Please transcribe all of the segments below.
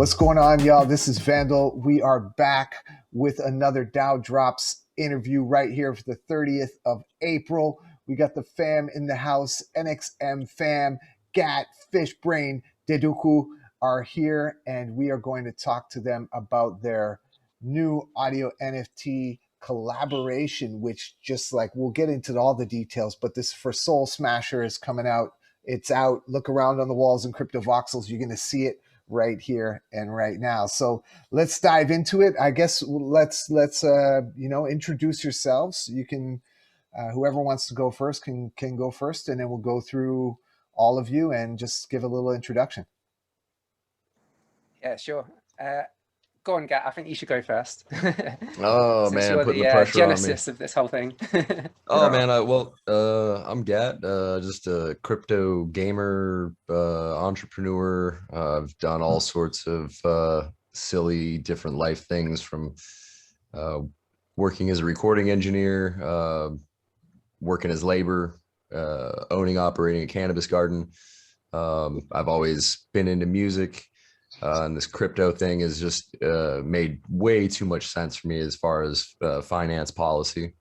What's going on, y'all? This is Vandal. We are back with another DAOdrops interview right here for the 30th of April. We got the fam in the house, NXM fam, Gat, Fishbrain, Dedeukwu are here, and we are going to talk to them about their new audio NFT collaboration, which just like, we'll get into all the details, but this for Solsmasher is coming out. It's out. Look around on the walls in Crypto Voxels. You're going to see it right here and right now. So let's dive into it. I guess let's introduce yourselves. You can, whoever wants to go first can go first, and then we'll go through all of you and just give a little introduction. Yeah, sure. Go on, Gat. I think you should go first. Oh man, you're putting the pressure genesis on me of this whole thing. Oh man, I'm Gat, just a crypto gamer, entrepreneur. I've done all sorts of silly different life things, from working as a recording engineer, working as labor, owning, operating a cannabis garden. I've always been into music. And this crypto thing has just made way too much sense for me as far as finance policy.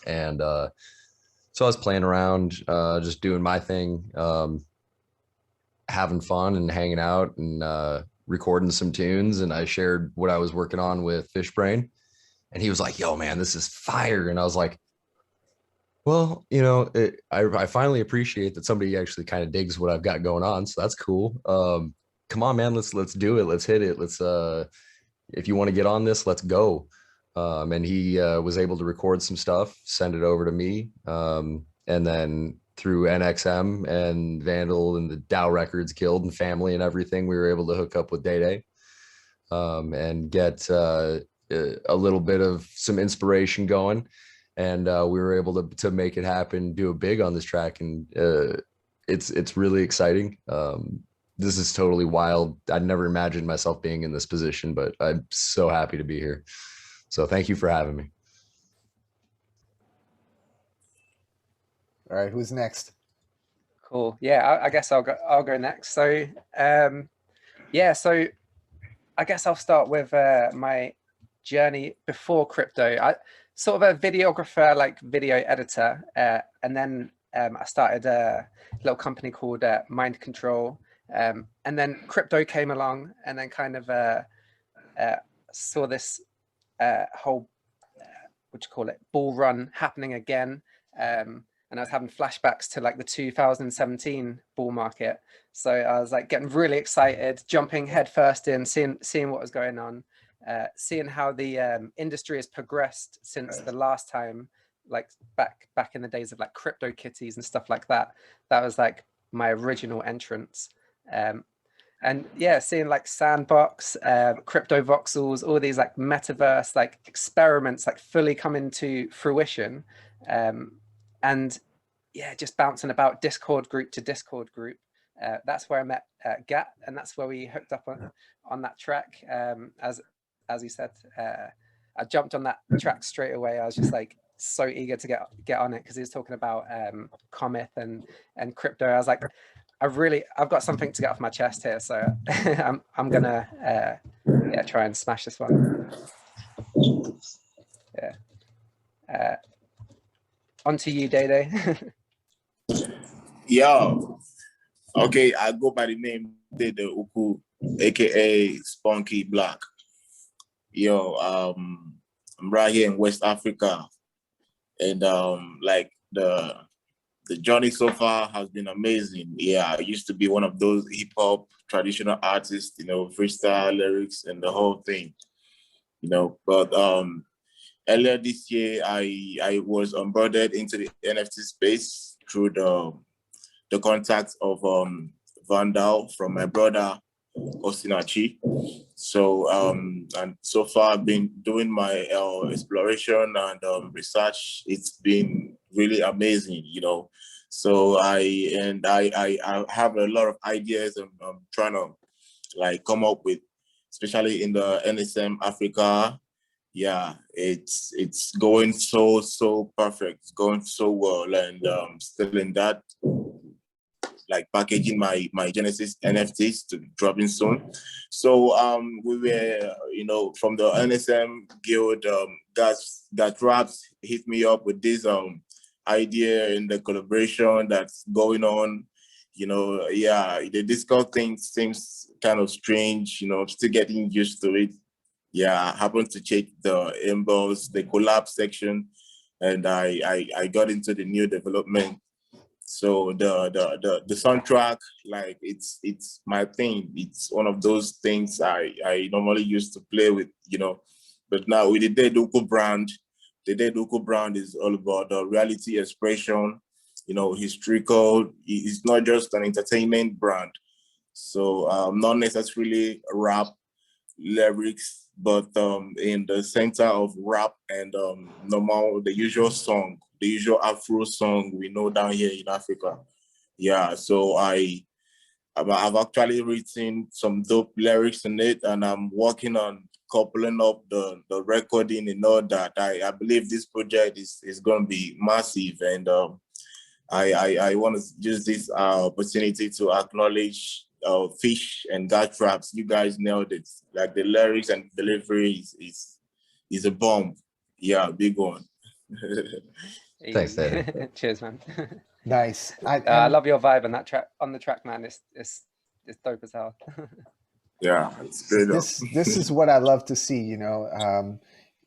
And so I was playing around, just doing my thing, having fun and hanging out and recording some tunes. And I shared what I was working on with Fishbrain. And he was like, yo, man, this is fire. And I was like, well, you know, I finally appreciate that somebody actually kind of digs what I've got going on. So that's cool. Come on, man, let's do it. Let's hit it. Let's, if you want to get on this, let's go. And he was able to record some stuff, send it over to me. And then through NXM and Vandal and the DAOrecords Guild and family and everything, we were able to hook up with Day and get a little bit of some inspiration going. And we were able to make it happen, do it big on this track. And it's really exciting. This is totally wild. I'd never imagined myself being in this position, but I'm so happy to be here. So thank you for having me. All right, who's next? Cool. Yeah, I guess I'll go next. So so I guess I'll start with my journey before crypto. I sort of a videographer, like video editor, and then I started a little company called Mind Control. And then crypto came along, and then kind of saw this whole bull run happening again, and I was having flashbacks to like the 2017 bull market. So I was like getting really excited, jumping headfirst in, seeing what was going on, seeing how the industry has progressed since the last time, like back in the days of like crypto kitties and stuff like that. That was like my original entrance. And yeah, seeing like Sandbox, Crypto Voxels, all these like metaverse like experiments like fully come into fruition, and yeah, just bouncing about Discord group to Discord group. That's where I met Gat, and that's where we hooked up on that track. As he said, I jumped on that track straight away. I was just like so eager to get on it because he was talking about Cometh and crypto. I was like, I've got something to get off my chest here, so I'm gonna try and smash this one. Yeah. On to you, Dede. Yo, okay, I go by the name Dedeukwu, aka Spunky Black. Yo, I'm right here in West Africa, and like the journey so far has been amazing. Yeah, I used to be one of those hip hop traditional artists, you know, freestyle lyrics and the whole thing, you know. But earlier this year, I was onboarded into the NFT space through the contacts of Vandal from my brother Osinachi. So and so far I've been doing my exploration and research. It's been really amazing, you know. So I have a lot of ideas I'm trying to like come up with, especially in the NSM Africa. Yeah, it's going so perfect. It's going so well, and still in that like packaging my Genesis NFTs to dropping soon. So we were, you know, from the NSM Guild, Gattraps hit me up with this idea in the collaboration that's going on. You know, yeah, the Discord thing seems kind of strange, you know, I'm still getting used to it. Yeah, I happened to check the inbox, the collab section, and I got into the new development. So the soundtrack, like it's my thing. It's one of those things I normally used to play with, you know. But now with the Dedeukwu brand, the Dedeukwu brand is all about the reality expression, you know, historical. It's not just an entertainment brand. So not necessarily rap lyrics, but in the center of rap and the usual song, the usual Afro song we know down here in Africa. Yeah, so I've actually written some dope lyrics in it, and I'm working on coupling up the recording and all that. I believe this project is going to be massive, and I want to use this opportunity to acknowledge Fish and Gattraps. You guys nailed it. Like the lyrics and delivery is a bomb. Yeah, big one. Thanks, Dede. Cheers, man. Nice. I love your vibe on that track. On the track, man. It's dope as hell. Yeah, it's great. This is what I love to see. You know,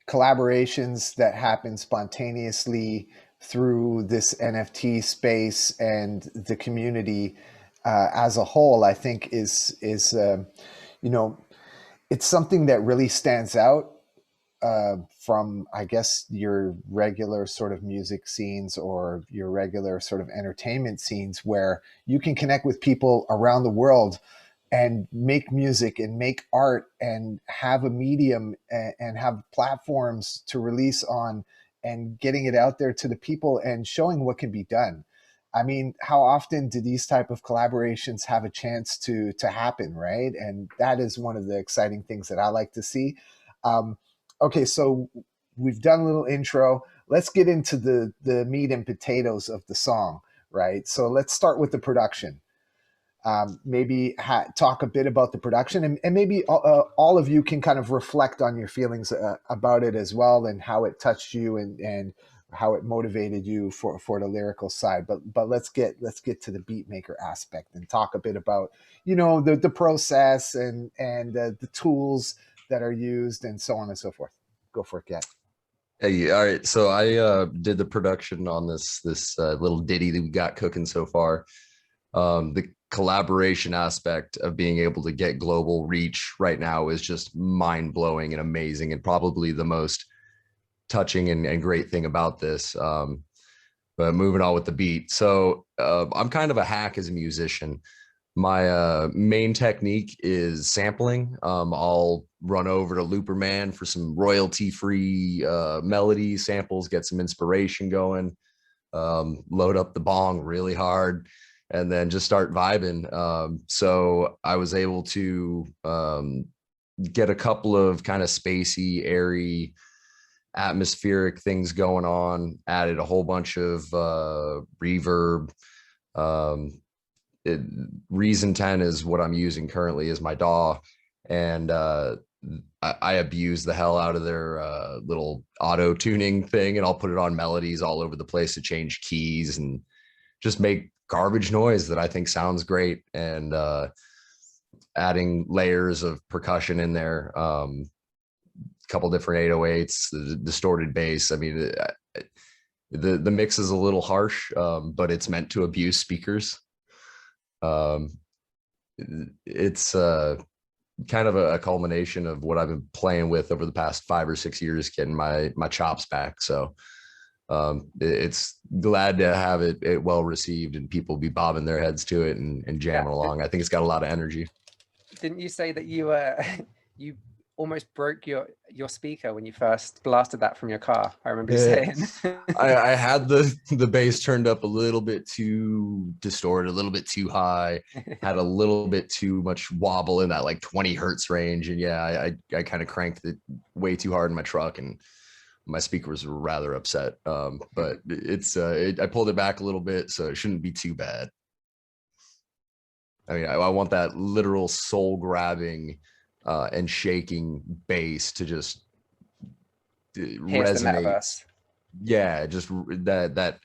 collaborations that happen spontaneously through this NFT space and the community as a whole, I think is you know, it's something that really stands out from, I guess, your regular sort of music scenes or your regular sort of entertainment scenes, where you can connect with people around the world and make music and make art and have a medium and have platforms to release on, and getting it out there to the people and showing what can be done. I mean, how often do these type of collaborations have a chance to happen, right? And that is one of the exciting things that I like to see. Okay, so we've done a little intro. Let's get into the meat and potatoes of the song, right? So let's start with the production. Maybe talk a bit about the production, and maybe all of you can kind of reflect on your feelings about it as well, and how it touched you and how it motivated you for the lyrical side. But let's get to the beat maker aspect and talk a bit about, you know, the process and the tools that are used and so on and so forth. Go for it, Gat. Hey, all right. So I did the production on this little ditty that we got cooking so far. The collaboration aspect of being able to get global reach right now is just mind-blowing and amazing, and probably the most touching and great thing about this. But moving on with the beat. So I'm kind of a hack as a musician. My main technique is sampling. I'll run over to Looperman for some royalty-free melody samples, get some inspiration going, load up the bong really hard, and then just start vibing. So I was able to get a couple of kind of spacey, airy, atmospheric things going on, added a whole bunch of reverb. Reason 10 is what I'm using currently as my DAW, and I abuse the hell out of their little auto tuning thing, and I'll put it on melodies all over the place to change keys and just make garbage noise that I think sounds great, and adding layers of percussion in there, couple different 808s, the distorted bass. I mean, the mix is a little harsh, but it's meant to abuse speakers. It's kind of a culmination of what I've been playing with over the past 5 or 6 years, getting my chops back. So it's glad to have it well received and people be bobbing their heads to it and jamming along. I think it's got a lot of energy. Didn't you say that you you almost broke your speaker when you first blasted that from your car? I remember you saying. I had the bass turned up a little bit too distorted, a little bit too high, had a little bit too much wobble in that like 20 hertz range, and yeah, I kind of cranked it way too hard in my truck, and my speaker was rather upset. But it's I pulled it back a little bit, so it shouldn't be too bad. I mean, I want that literal soul grabbing and shaking bass to just Here's the resonate. metaverse. Yeah, just that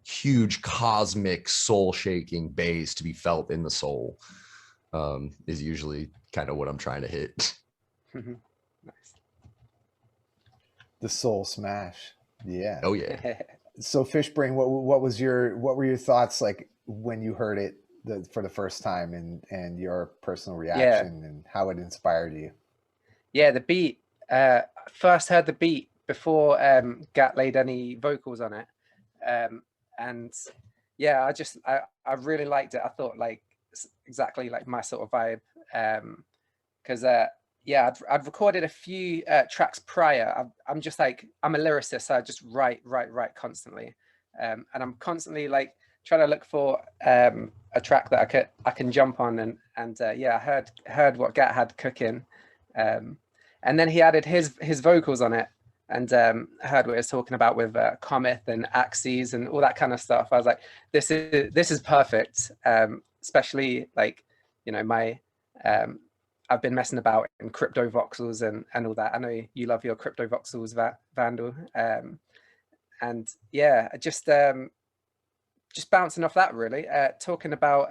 huge cosmic soul shaking bass to be felt in the soul is usually kind of what I'm trying to hit. Nice. The soul smash. Yeah. Oh yeah. So Fishbrain, what were your thoughts like when you heard it for the first time, and your personal reaction and how it inspired you? Yeah, the beat. First heard the beat before Gat laid any vocals on it, and yeah, I really liked it. I thought like exactly like my sort of vibe, because yeah, I'd recorded a few tracks prior. I'm just like, I'm a lyricist, so I just write constantly, and I'm constantly like trying to look for a track that I can jump on, and yeah, I heard what Gat had cooking, and then he added his vocals on it, and heard what he was talking about with Cometh and Axes and all that kind of stuff. I was like, this is perfect, especially like, you know, my I've been messing about in crypto voxels and all that. I know you love your crypto voxels, Vandal, and yeah, just bouncing off that really, talking about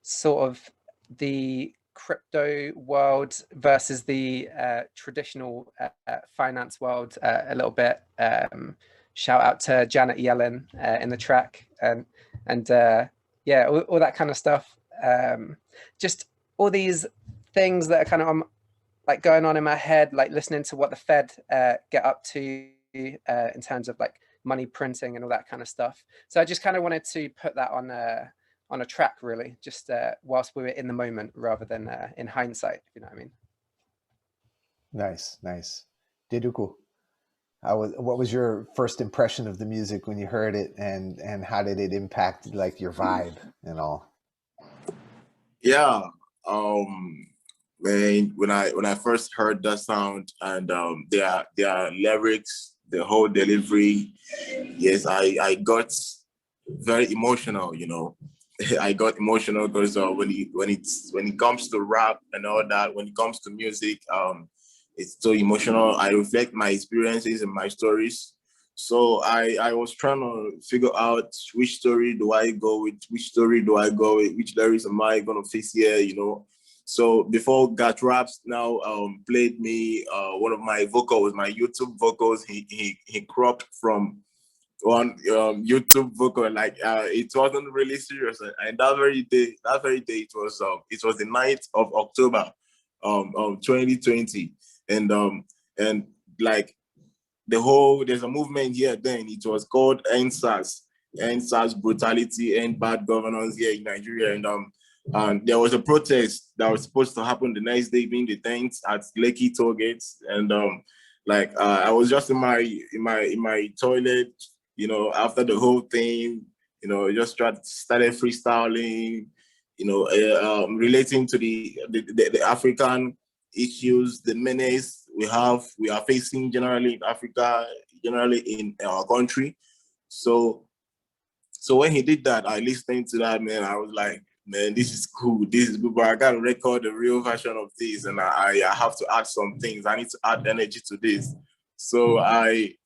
sort of the crypto world versus the traditional finance world a little bit. Shout out to Janet Yellen in the track, and yeah, all that kind of stuff. Just all these things that are kind of like going on in my head, like listening to what the Fed get up to in terms of like money printing and all that kind of stuff. So I just kind of wanted to put that on a track, really, just whilst we were in the moment rather than in hindsight, if you know what I mean. Nice. Dedeukwu, what was your first impression of the music when you heard it, and how did it impact like your vibe and all? Yeah. When I first heard that sound and their lyrics, the whole delivery, yes, I got very emotional, you know. I got emotional because when it comes to rap and all that, when it comes to music, it's so emotional. I reflect my experiences and my stories. So I was trying to figure out which story do I go with, which lyrics am I gonna fix here, you know. So before Gattraps now played me one of my vocals, my YouTube vocals, he cropped from one YouTube vocal, like it wasn't really serious. And that very day it was the 9th of October 2020, and like there's a movement here then. It was called End SARS brutality, End bad governance here in Nigeria, and there was a protest that was supposed to happen the next day, being the 10th at Lekki toll gates, and I was just in my toilet, you know, after the whole thing, you know, just started freestyling, you know, relating to the African issues, the menace we are facing generally in Africa, generally in our country. So when he did that, I listened to that, man. I was like, man, this is cool. This is good, but I gotta record the real version of this, and I have to add some things. I need to add energy to this. So I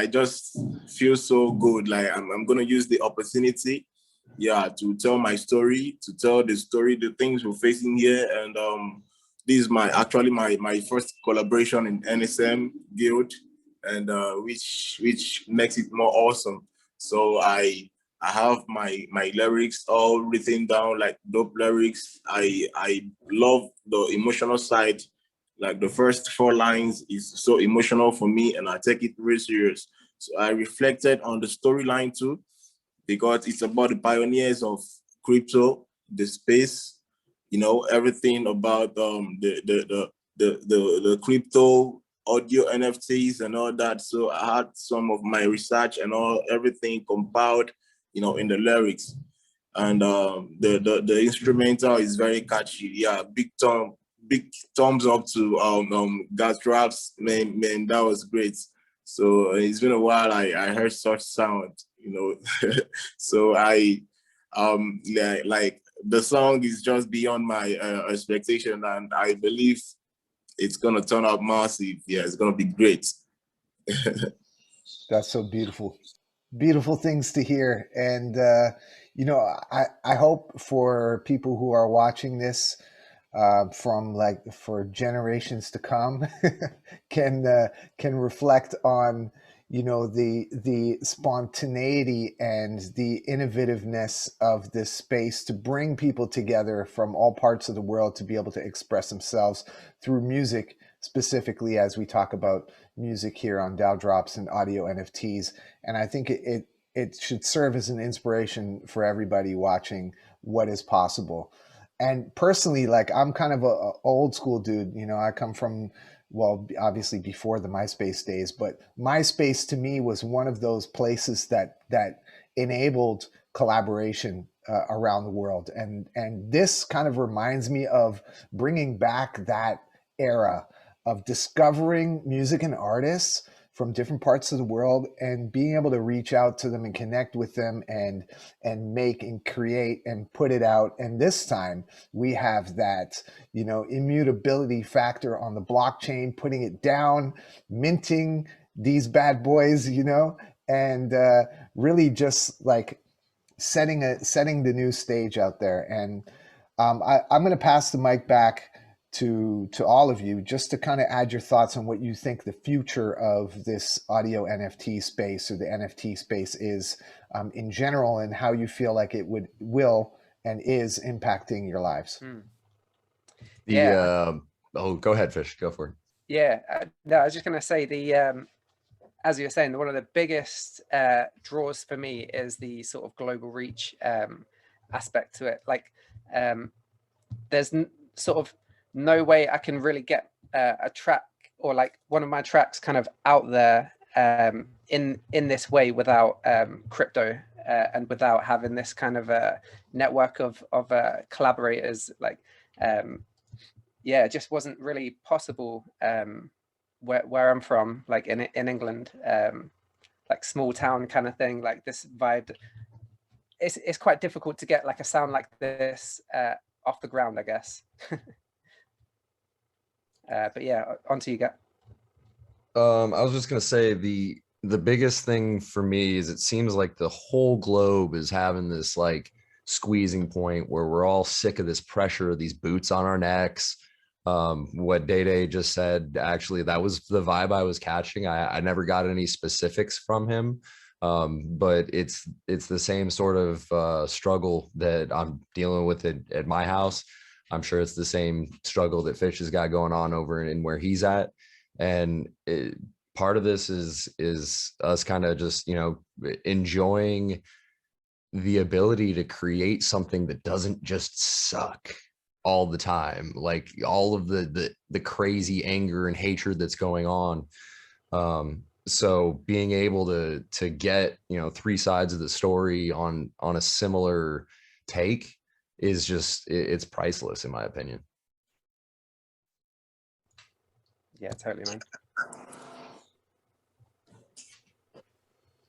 just feel so good. Like I'm gonna use the opportunity, yeah, to tell my story, to tell the things we're facing here, and this is my first collaboration in NSM Guild, and which makes it more awesome. So I have my lyrics all written down, like dope lyrics. I love the emotional side. Like the first 4 lines is so emotional for me, and I take it real serious. So I reflected on the storyline too, because it's about the pioneers of crypto, the space, you know, everything about the crypto audio NFTs and all that. So I had some of my research and everything compiled, you know, in the lyrics. And the instrumental is very catchy. Yeah, big thumbs up to Gattraps, man, that was great. So it's been a while I heard such sound, you know. So I like the song is just beyond my expectation, and I believe it's gonna turn out massive. Yeah, it's gonna be great. That's so beautiful. Beautiful things to hear. And, you know, I hope for people who are watching this from like for generations to come can reflect on, you know, the spontaneity and the innovativeness of this space to bring people together from all parts of the world to be able to express themselves through music, specifically as we talk about music here on DAOdrops and audio NFTs. And I think it should serve as an inspiration for everybody watching what is possible. And personally, like I'm kind of a old school dude. You know, I come from, well, obviously before the MySpace days, but MySpace to me was one of those places that enabled collaboration around the world. And this kind of reminds me of bringing back that era of discovering music and artists from different parts of the world and being able to reach out to them and connect with them and make and create and put it out. And this time we have that, you know, immutability factor on the blockchain, putting it down, minting these bad boys, you know, and really just like setting the new stage out there. And I'm going to pass the mic back to all of you just to kind of add your thoughts on what you think the future of this audio NFT space or the NFT space is in general, and how you feel like it will and is impacting your lives. Oh, go ahead, Fish. Go for it. Yeah, no, I was just going to say as you were saying, one of the biggest draws for me is the sort of global reach aspect to it. Like, there's sort of no way I can really get a track or like one of my tracks kind of out there in this way without crypto and without having this kind of a network of collaborators. Like, yeah, it just wasn't really possible where I'm from, like in England, like small town kind of thing, like this vibe. It's quite difficult to get like a sound like this off the ground, I guess. But yeah, on to you, Gat. I was just gonna say the biggest thing for me is it seems like the whole globe is having this like squeezing point where we're all sick of this pressure, these boots on our necks. What Dede just said, actually, that was the vibe I was catching. I never got any specifics from him, but it's the same sort of struggle that I'm dealing with at my house. I'm sure it's the same struggle that Fish has got going on over in where he's at. And part of this is us kind of just, you know, enjoying the ability to create something that doesn't just suck all the time, like all of the crazy anger and hatred that's going on. So being able to get, you know, three sides of the story on a similar take is just, it's priceless in my opinion. Yeah, totally, man.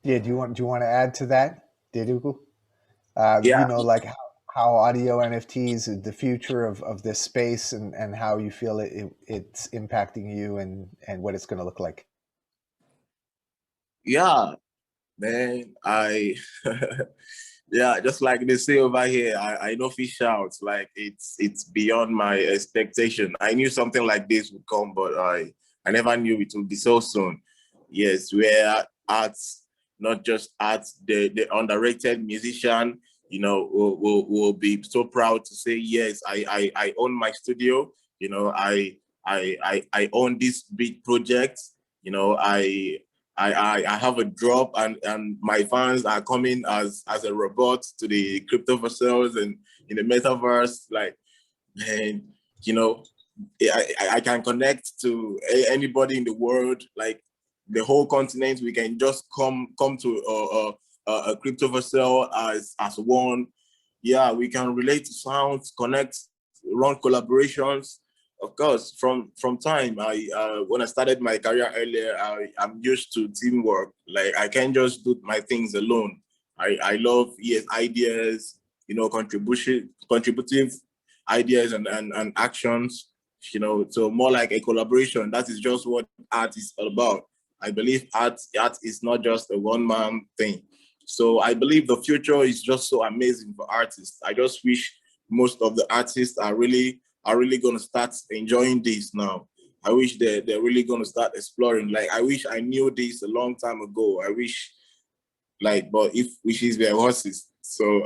Yeah, do you want to add to that, Dedeukwu? Yeah. You know, like how audio NFTs, the future of this space, and how you feel it's impacting you and what it's going to look like. Yeah, man, yeah, just like they say over here, I know Fish out, like it's beyond my expectation. I knew something like this would come, but I never knew it would be so soon. Yes, where arts, not just arts, the underrated musician, you know, will be so proud to say, yes, I own my studio, you know, I own this big project, you know, I have a drop, and my fans are coming as a robot to the cryptoverse and in the metaverse. Like, man, you know, I can connect to anybody in the world, like the whole continent. We can just come to a cryptoverse as one. Yeah, we can relate to sounds, connect, run collaborations. Of course, from time, when I started my career earlier, I'm used to teamwork. Like, I can't just do my things alone. I love, yes, ideas, contributive ideas and actions, so more like a collaboration. That is just what art is all about. I believe art is not just a one-man thing. So I believe the future is just so amazing for artists. I just wish most of the artists are really going to start enjoying this now. I wish they're really going to start exploring. Like, I wish I knew this a long time ago. I wish, but if wishes were horses. So,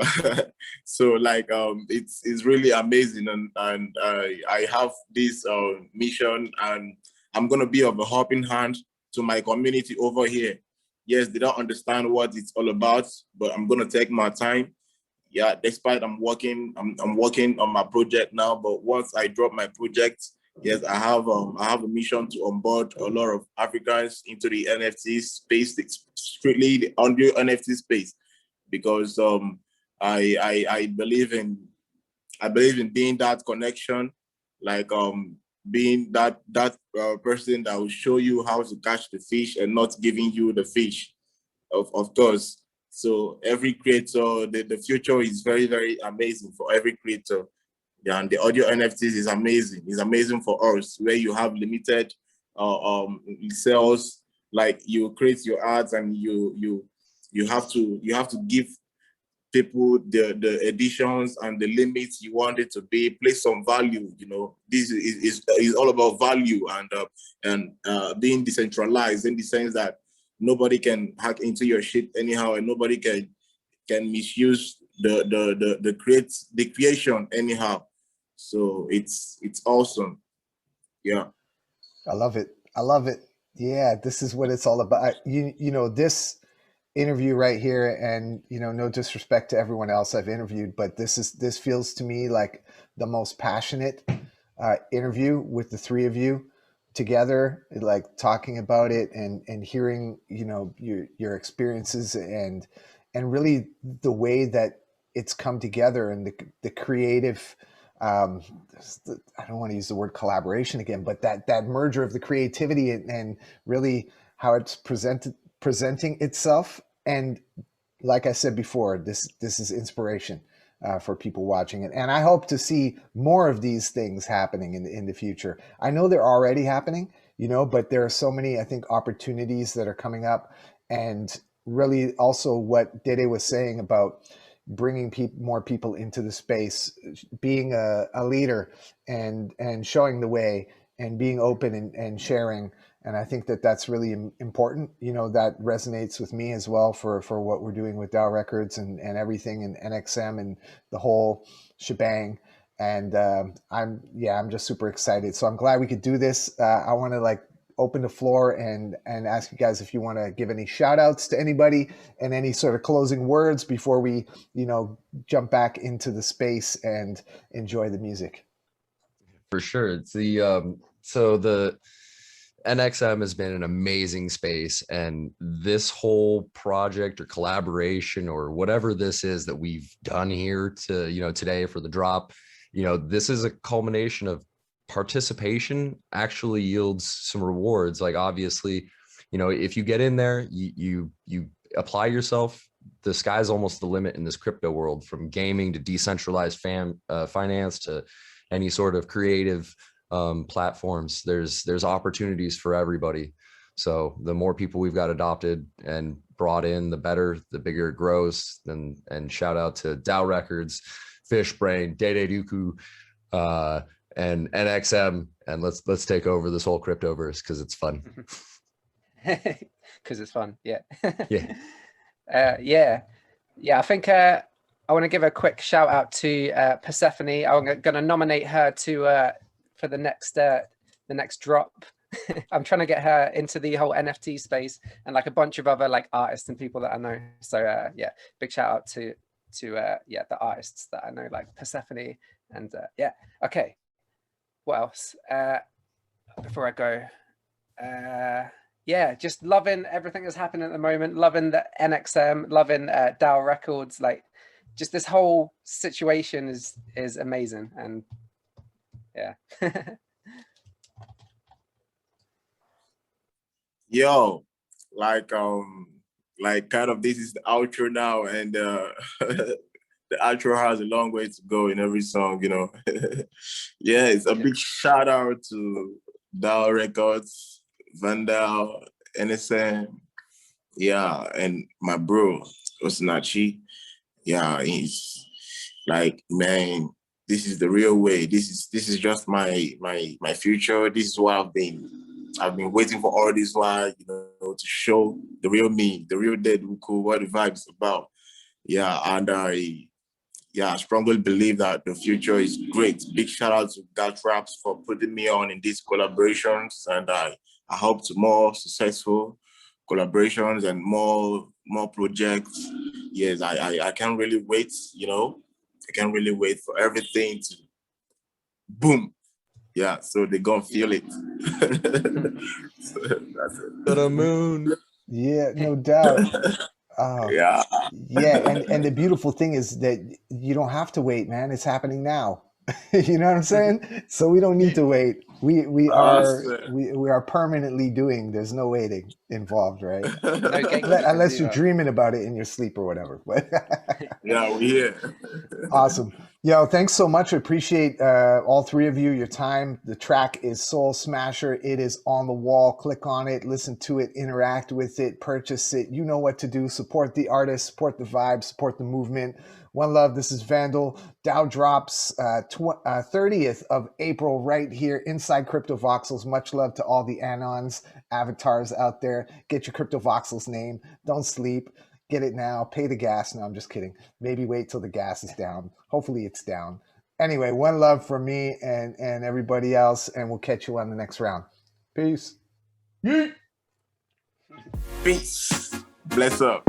it's really amazing, and I have this mission, and I'm gonna be of a helping hand to my community over here. Yes, they don't understand what it's all about, but I'm gonna take my time. Yeah, despite I'm working on my project now, but once I drop my project, yes, I have a mission to onboard a lot of Africans into the NFT space, strictly the audio NFT space, because I believe in being that connection, being that person that will show you how to catch the fish and not giving you the fish, of course. So every creator, the future is very, very amazing for every creator. Yeah, and the audio NFTs is amazing. It's amazing for us, where you have limited sales. Like, you create your ads, and you have to give people the editions and the limits you want it to be. Place some value. This is all about value, and being decentralized, in the sense that nobody can hack into your shit anyhow, and nobody can misuse the creation anyhow. So it's awesome. Yeah. I love it. I love it. Yeah, this is what it's all about. This interview right here, and no disrespect to everyone else I've interviewed, but this feels to me like the most passionate interview with the three of you together, like talking about it and hearing your experiences and really the way that it's come together, and the creative I don't want to use the word collaboration again, but that merger of the creativity and really how it's presenting itself. And like I said before, this is inspiration for people watching it. And I hope to see more of these things happening in the future. I know they're already happening, but there are so many, I think, opportunities that are coming up. And really also what Dede was saying about bringing more people into the space, being a leader and showing the way and being open and sharing. And I think that's really important. That resonates with me as well for what we're doing with DAOrecords and everything, and NXM and the whole shebang. And I'm just super excited. So I'm glad we could do this. I want to open the floor and ask you guys if you want to give any shout outs to anybody and any sort of closing words before we, jump back into the space and enjoy the music. For sure. It's so the NXM has been an amazing space, and this whole project or collaboration or whatever this is that we've done here today for the drop, this is a culmination of participation actually yields some rewards. Like, obviously, if you get in there, you apply yourself, the sky's almost the limit in this crypto world, from gaming to decentralized finance to any sort of creative platforms. There's opportunities for everybody. So the more people we've got adopted and brought in, the better, the bigger it grows. And shout out to DAOrecords, Fishbrain, Dedeukwu, and NXM, and let's take over this whole cryptoverse because it's fun. Because it's fun. Yeah. Yeah. I think I want to give a quick shout out to Persephone. I'm going to nominate her to for the next drop. I'm trying to get her into the whole NFT space, and a bunch of other artists and people that I know. So big shout out to the artists that I know, like Persephone, and okay. What else? Before I go, just loving everything that's happening at the moment. Loving the NXM, loving DAOrecords. Just this whole situation is amazing, and yeah. Yo, kind of this is the outro now, and the outro has a long way to go in every song, you know. Yeah, it's a big shout out to DAOrecords, Vandal, NSM, yeah, and my bro, Osinachi. Yeah, he's like, man, this is the real way. This is just my future. This is what I've been waiting for all this while, you know, to show the real me, the real Dedeukwu, what the vibe is about. Yeah, and I strongly believe that the future is great. Big shout out to Gattraps for putting me on in these collaborations, and I hope to more successful collaborations and more projects. Yes, I can't really wait, you know. I can't really wait for everything to boom. Yeah, so they're gonna feel it. So that's it. To the moon. Yeah, no doubt. Yeah. Yeah, and the beautiful thing is that you don't have to wait, man. It's happening now. You know what I'm saying? So we don't need to wait. We are permanently doing. There's no waiting involved, right? Unless you're dreaming about it in your sleep or whatever. But yeah, we here. Awesome. Yo, thanks so much. I appreciate all three of you, your time. The track is Solsmasher. It is on the wall. Click on it, listen to it, interact with it, purchase it. You know what to do. Support the artist, support the vibe, support the movement. One love. This is Vandal. DAOdrops 30th of April right here inside Crypto Voxels. Much love to all the Anons, avatars out there. Get your Crypto Voxels name. Don't sleep. Get it now. Pay the gas. No, I'm just kidding. Maybe wait till the gas is down. Hopefully it's down. Anyway, one love from me and everybody else, and we'll catch you on the next round. Peace. Peace. Bless up.